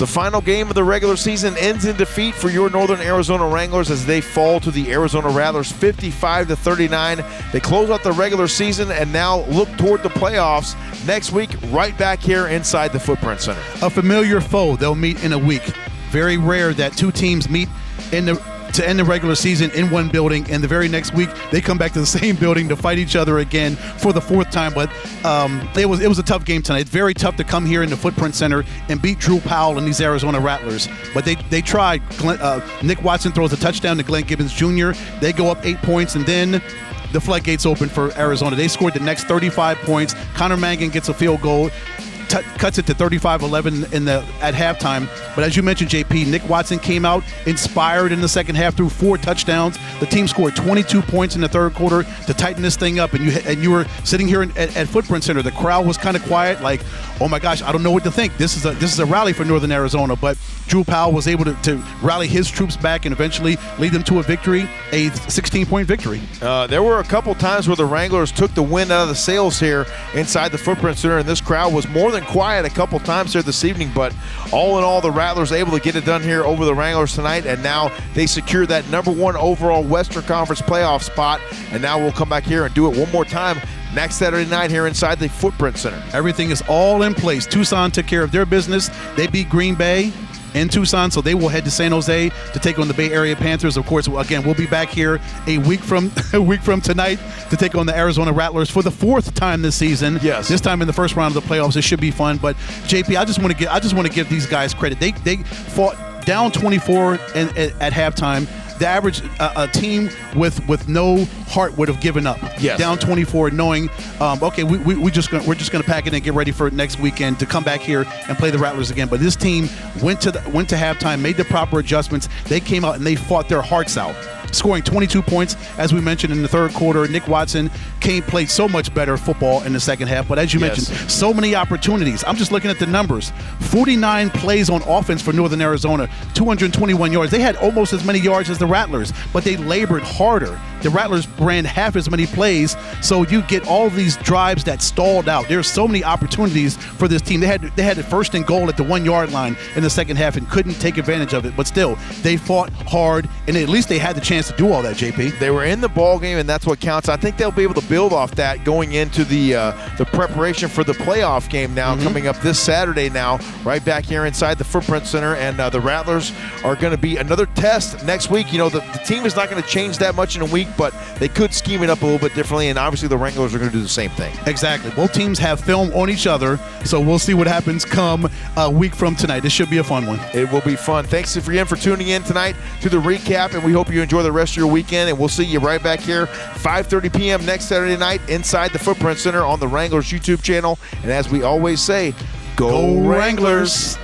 The final game of the regular season ends in defeat for your Northern Arizona Wranglers as they fall to the Arizona Rattlers 55-39. They close out the regular season and now look toward the playoffs next week right back here inside the Footprint Center. A familiar foe they'll meet in a week. Very rare that two teams meet to end the regular season in one building, and the very next week they come back to the same building to fight each other again for the fourth time. But it was a tough game tonight. It's very tough to come here in the Footprint Center and beat Drew Powell and these Arizona Rattlers. But they tried. Nick Watson throws a touchdown to Glenn Gibbons Jr. They go up 8 points, and then the floodgates open for Arizona. They scored the next 35 points. Connor Mangan gets a field goal. Cuts it to 35-11 at halftime. But as you mentioned, JP, Nick Watson came out inspired in the second half, threw 4 touchdowns. The team scored 22 points in the third quarter to tighten this thing up. And you were sitting here at Footprint Center. The crowd was kind of quiet, like, oh my gosh, I don't know what to think. This is a rally for Northern Arizona. But Drew Powell was able to rally his troops back and eventually lead them to a victory, a 16-point victory. There were a couple times where the Wranglers took the wind out of the sails here inside the Footprint Center, and this crowd was more than quiet a couple times here this evening. But all in all, the Rattlers able to get it done here over the Wranglers tonight, and now they secure that #1 overall Western Conference playoff spot. And now we'll come back here and do it one more time next Saturday night here inside the Footprint Center. Everything is all in place. Tucson took care of their business. They beat Green Bay in Tucson, so they will head to San Jose to take on the Bay Area Panthers. Of course, again, we'll be back here a week from tonight to take on the Arizona Rattlers for the 4th time this season. Yes. This time in the first round of the playoffs. It should be fun. But JP, I just want to give these guys credit. They fought down 24 at halftime. The average team with no heart would have given up. Yes. Down 24, knowing, okay, we're just gonna pack it and get ready for next weekend to come back here and play the Rattlers again. But this team went to halftime, made the proper adjustments. They came out and they fought their hearts out, scoring 22 points, as we mentioned, in the third quarter. Nick Watson played so much better football in the second half. But as you mentioned, so many opportunities. I'm just looking at the numbers. 49 plays on offense for Northern Arizona, 221 yards. They had almost as many yards as the Rattlers, but they labored harder. The Rattlers ran half as many plays, so you get all these drives that stalled out. There's so many opportunities for this team. They had the first and goal at the 1-yard line in the second half and couldn't take advantage of it. But still, they fought hard, and at least they had the chance to do all that, JP. They were in the ball game, and that's what counts. I think they'll be able to build off that going into the preparation for the playoff game now, coming up this Saturday now, right back here inside the Footprint Center. And the Rattlers are going to be another test next week. You know, the team is not going to change that much in a week, but they could scheme it up a little bit differently, and obviously the Wranglers are going to do the same thing. Exactly. Both teams have film on each other, so we'll see what happens come a week from tonight. This should be a fun one. It will be fun. Thanks again for tuning in tonight to the recap, and we hope you enjoy the rest of your weekend, and we'll see you right back here 5:30 p.m. next Saturday night inside the Footprint Center on the Wranglers YouTube channel. And as we always say, go Wranglers!